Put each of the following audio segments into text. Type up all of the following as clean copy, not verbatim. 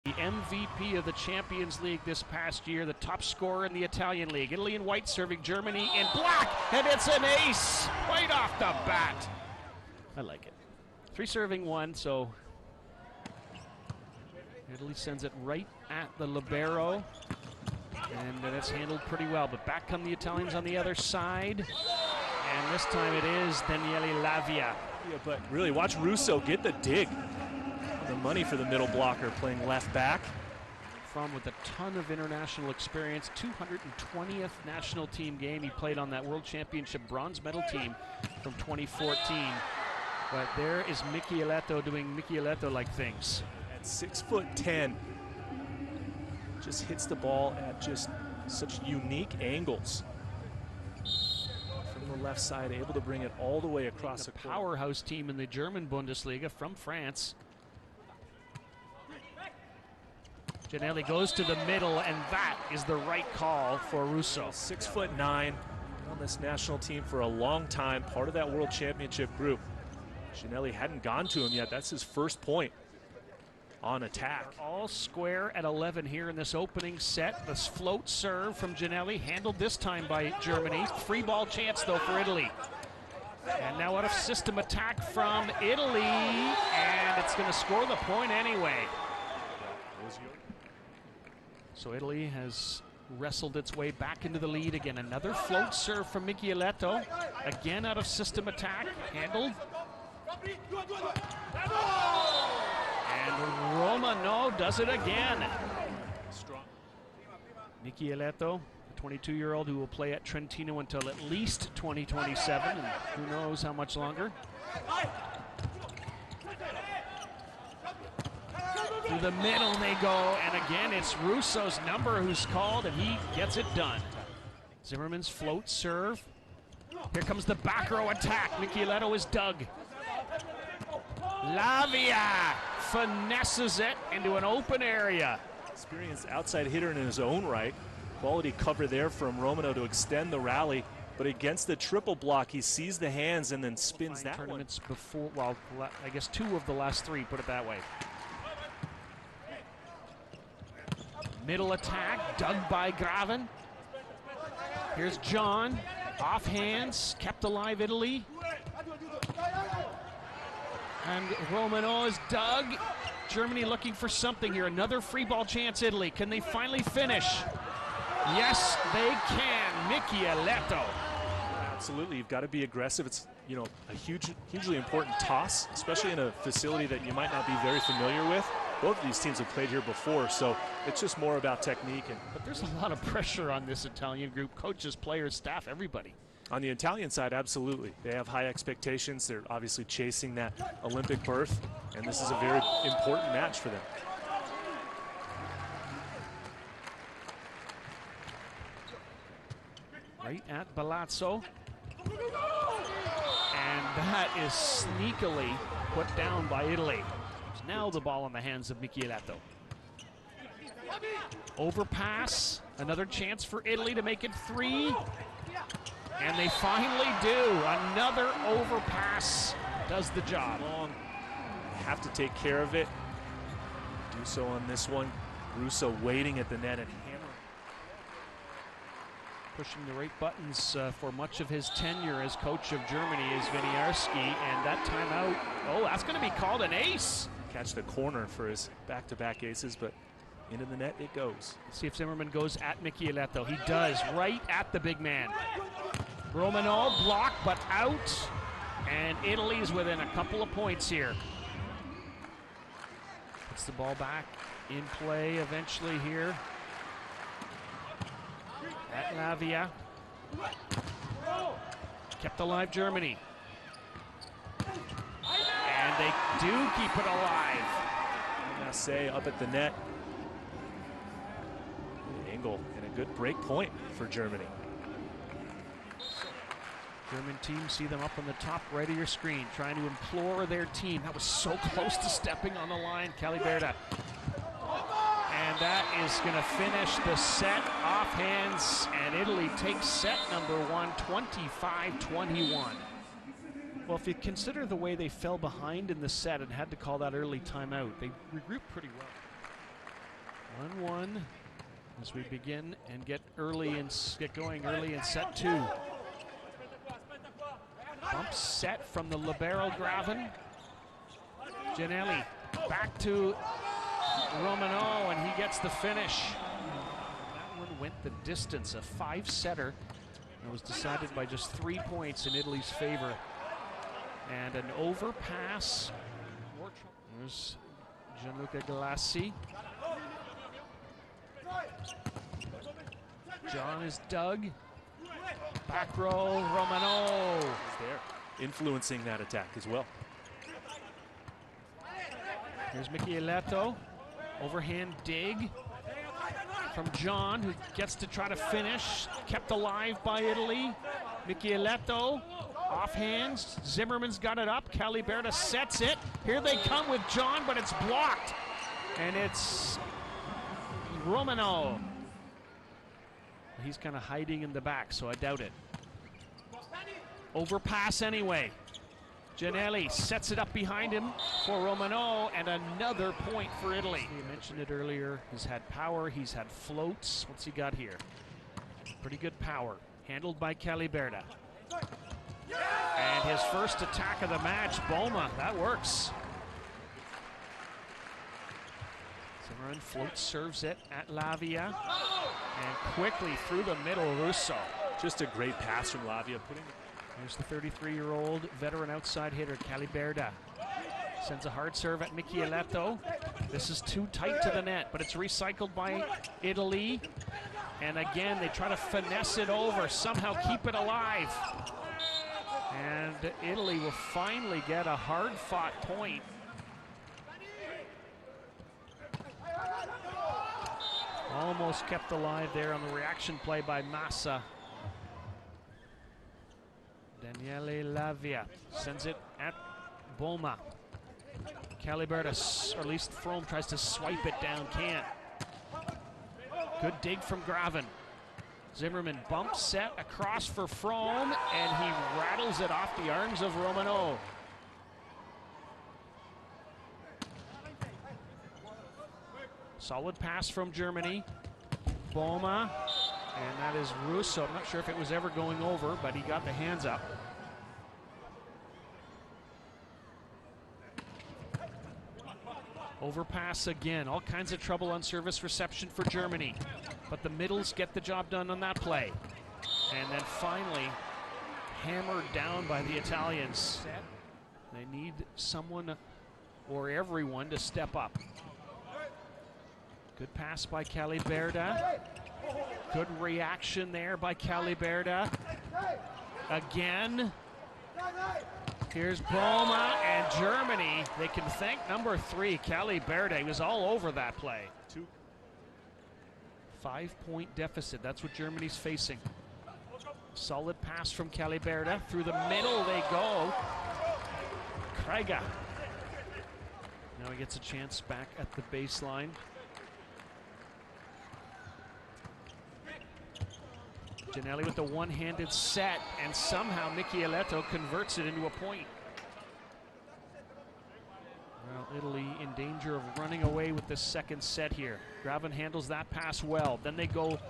The MVP of the Champions League this past year, the top scorer in the Italian league. Italy in white serving Germany in black, and it's an ace right off the bat. I like it. 3 serving 1, so Italy sends it right at the libero, and that's handled pretty well. But back come the Italians on the other side, and this time it is Daniele Lavia. Yeah, but really watch Russo get the dig. The money for the middle blocker playing left back. From with a ton of international experience, 220th national team game. He played on that World Championship bronze medal team from 2014. But there is Michieletto doing Michieletto-like things. At 6'10", just hits the ball at just such unique angles. From the left side, able to bring it all the way across the powerhouse team in the German Bundesliga from France. Giannelli goes to the middle, and that is the right call for Russo. 6'9", on this national team for a long time, part of that World Championship group. Giannelli hadn't gone to him yet. That's his first point on attack. All square at 11 here in this opening set. This float serve from Giannelli, handled this time by Germany. Free ball chance, though, for Italy. And now out of system attack from Italy, and it's going to score the point anyway. So Italy has wrestled its way back into the lead again. Another float serve from Michieletto. Again out of system attack, handled. And Romano does it again. Michieletto, the 22-year-old who will play at Trentino until at least 2027, and who knows how much longer. Through the middle they go, and again it's Russo's number who's called, and he gets it done. Zimmerman's float serve. Here comes the back row attack. Michieletto is dug. Lavia finesses it into an open area. Experienced outside hitter in his own right. Quality cover there from Romano to extend the rally, but against the triple block, he sees the hands and then spins that tournaments one. Before, well, I guess 2 of the last 3, put it that way. Middle attack, dug by Graven. Here's John, off hands, kept alive Italy. And Romano is dug. Germany looking for something here. Another free ball chance, Italy. Can they finally finish? Yes, they can. Michieletto. Absolutely, you've got to be aggressive. It's, you know, a hugely important toss, especially in a facility that you might not be very familiar with. Both of these teams have played here before, so it's just more about technique. But there's a lot of pressure on this Italian group. Coaches, players, staff, everybody. On the Italian side, absolutely. They have high expectations. They're obviously chasing that Olympic berth, and this is a very important match for them. Right at Balazzo. And that is sneakily put down by Italy. Now the ball in the hands of Michieletto. Overpass, another chance for Italy to make it 3. And they finally do. Another overpass does the job. Long. Have to take care of it. Do so on this one. Russo waiting at the net and hammering. Pushing the right buttons for much of his tenure as coach of Germany is Winiarski, and that timeout, oh, that's going to be called an ace. Catch the corner for his back-to-back aces, but into the net it goes. Let's see if Zimmerman goes at Michieletto. He does, right at the big man. Romano blocked, but out, and Italy's within a couple of points here. Puts the ball back in play eventually here. At Lavia. Kept alive Germany. And they do keep it alive. Massey up at the net. Good angle and a good break point for Germany. German team, see them up on the top right of your screen, trying to implore their team. That was so close to stepping on the line, Caliberta. And that is going to finish the set off hands, and Italy takes set number 1, 25-21. Well, if you consider the way they fell behind in the set and had to call that early timeout, they regrouped pretty well. 1-1 as we begin and get going early in set 2. Bump set from the libero Graven. Gianelli back to Romano, and he gets the finish. That one went the distance, a 5-setter. It was decided by just 3 points in Italy's favor. And an overpass. There's Gianluca Galassi. John is dug. Back row, Romano. He's there, influencing that attack as well. Here's Michieletto. Overhand dig from John, who gets to try to finish. Kept alive by Italy. Michieletto off hands. Zimmerman's got it up. Caliberta sets it. Here they come with John, but it's blocked. And it's Romano. He's kind of hiding in the back, so I doubt it. Overpass anyway. Gianelli sets it up behind him for Romano, and another point for Italy. You mentioned it earlier. He's had power, he's had floats. What's he got here? Pretty good power. Handled by Caliberta. And his first attack of the match, Boma. That works. Zimmerman floats, serves it at Lavia. And quickly through the middle, Russo. Just a great pass from Lavia. There's the 33-year-old veteran outside hitter, Caliberta. Sends a hard serve at Michieletto. This is too tight to the net, but it's recycled by Italy. And again, they try to finesse it over, somehow keep it alive. And Italy will finally get a hard-fought point. Almost kept alive there on the reaction play by Massa. Daniele Lavia sends it at Boma. Caliberta, or at least Frome, tries to swipe it down, can't. Good dig from Graven. Zimmerman bump set across for Frome, and he rattles it off the arms of Romano. Solid pass from Germany. Boma, and that is Russo. I'm not sure if it was ever going over, but he got the hands up. Overpass again. All kinds of trouble on service reception for Germany. But the middles get the job done on that play. And then finally, hammered down by the Italians. They need someone or everyone to step up. Good pass by Caliberta. Good reaction there by Caliberta. Again. Here's Boma, and Germany, they can thank number 3, Caliberta. He was all over that play. 5-point deficit, that's what Germany's facing. Solid pass from Caliberta. Through the middle they go. Krega. Now he gets a chance back at the baseline. Gianelli with the one-handed set, and somehow Michieletto converts it into a point. Well, Italy in danger of running away with the second set here. Graven handles that pass well. Then they go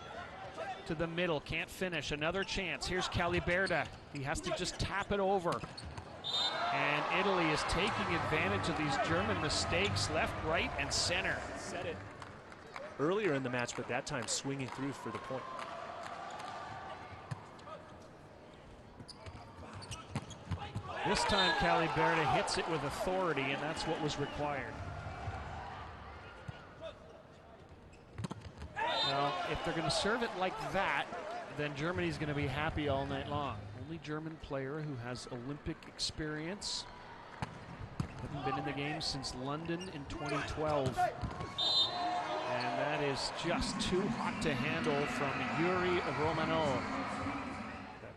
to the middle, can't finish. Another chance. Here's Caliberta. He has to just tap it over. And Italy is taking advantage of these German mistakes left, right, and center. Set it earlier in the match, but that time swinging through for the point. This time Caliberta hits it with authority, and that's what was required. Well, if they're going to serve it like that, then Germany's going to be happy all night long. Only German player who has Olympic experience. Hasn't been in the game since London in 2012. And that is just too hot to handle from Yuri Romano.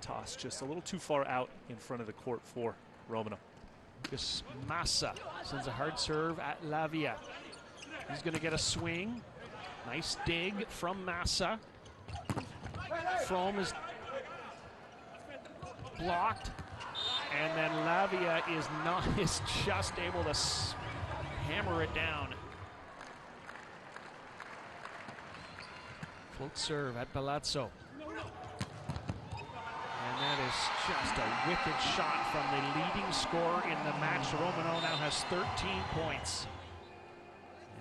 Toss just a little too far out in front of the court for Romano. Lucas Massa sends a hard serve at Lavia. He's going to get a swing. Nice dig from Massa. Frome is blocked, and then Lavia is just able to hammer it down. Float serve at Palazzo. And that is just a wicked shot from the leading scorer in the match. Romano now has 13 points.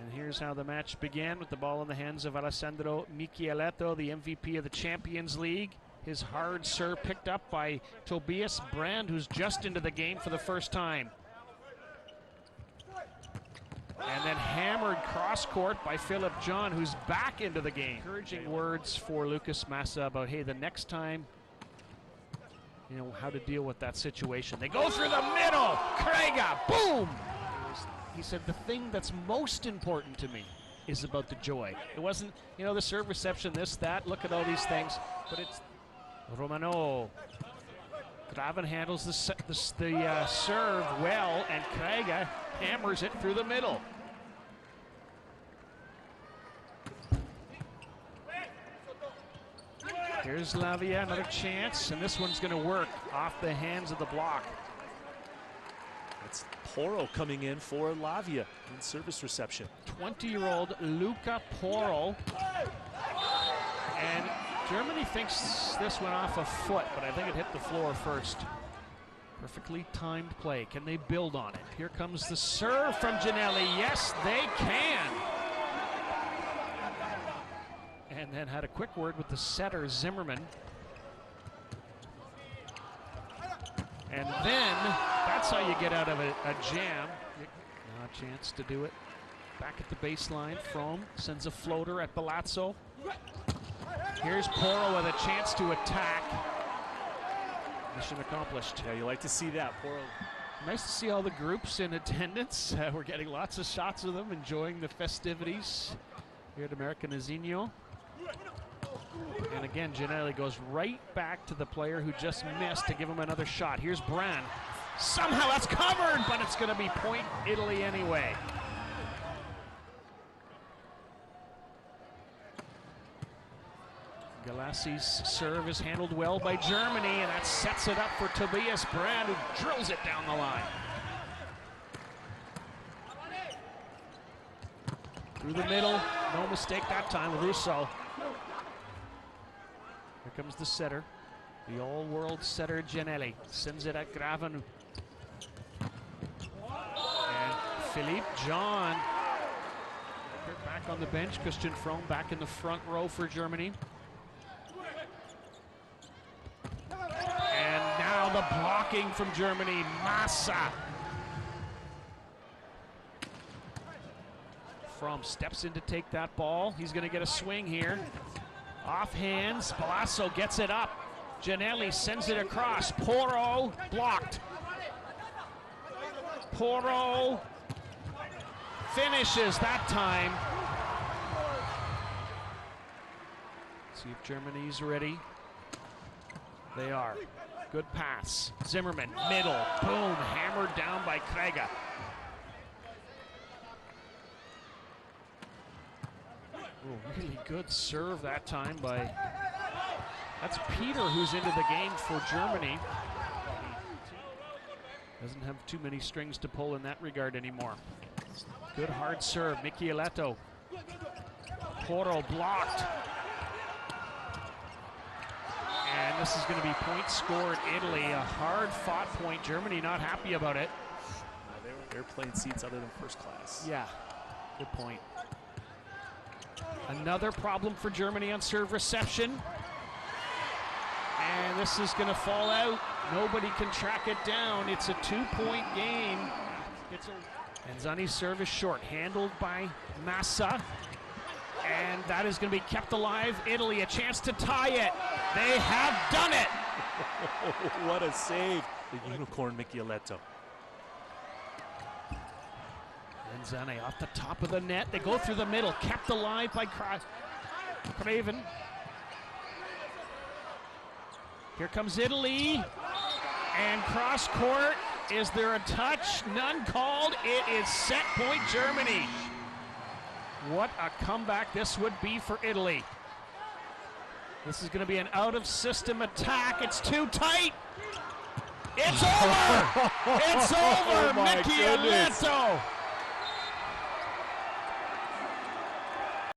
And here's how the match began, with the ball in the hands of Alessandro Micheletto, the MVP of the Champions League. His hard serve picked up by Tobias Brand, who's just into the game for the first time. And then hammered cross court by Philip John, who's back into the game. Encouraging words for Lucas Massa about, hey, the next time, you know, how to deal with that situation. They go through the middle. Krega, boom! He said, the thing that's most important to me is about the joy. It wasn't, you know, the serve reception, this, that, look at all these things, but it's Romano. Graven handles the serve well, and Krega hammers it through the middle. Here's Lavia, another chance, and this one's going to work off the hands of the block. It's Poro coming in for Lavia in service reception. 20-year-old Luca Poro. And Germany thinks this went off a foot, but I think it hit the floor first. Perfectly timed play. Can they build on it? Here comes the serve from Ginelli. Yes, they can. And then had a quick word with the setter, Zimmerman. And then, that's how you get out of a jam. Now a chance to do it. Back at the baseline, Frome sends a floater at Palazzo. Here's Poro with a chance to attack. Mission accomplished. Yeah, you like to see that, Poro. Nice to see all the groups in attendance. We're getting lots of shots of them, enjoying the festivities here at Americanizino. And again, Ginelli goes right back to the player who just missed to give him another shot. Here's Brand. Somehow that's covered, but it's going to be point Italy anyway. Galassi's serve is handled well by Germany, and that sets it up for Tobias Brand, who drills it down the line. Through the middle, no mistake that time, Russo. Here comes the setter, the all-world setter Ginelli. Sends it at Graven. And Philippe John back on the bench. Christian Frome back in the front row for Germany. And now the blocking from Germany, Massa. Frome steps in to take that ball. He's going to get a swing here. Off hands, Palazzo gets it up. Ginelli sends it across. Poro blocked. Poro finishes that time. See if Germany's ready. They are. Good pass. Zimmerman, middle, boom, hammered down by Krega. Oh, really good serve that time by, that's Peter, who's into the game for Germany. Doesn't have too many strings to pull in that regard anymore. Good hard serve, Micheletto. Poro blocked. And this is going to be point scored Italy, a hard-fought point. Germany not happy about it. They were airplane seats other than first class. Yeah, good point. Another problem for Germany on serve reception. And this is going to fall out. Nobody can track it down. It's a 2-point game. And Zani's serve is short, handled by Massa. And that is going to be kept alive. Italy, a chance to tie it. They have done it. What a save. The unicorn Micheletto. And Zane off the top of the net. They go through the middle, kept alive by Craven. Here comes Italy. And cross court. Is there a touch? None called. It is set point Germany. What a comeback this would be for Italy. This is going to be an out-of-system attack. It's too tight. It's over. It's over. Oh, my Micheletto.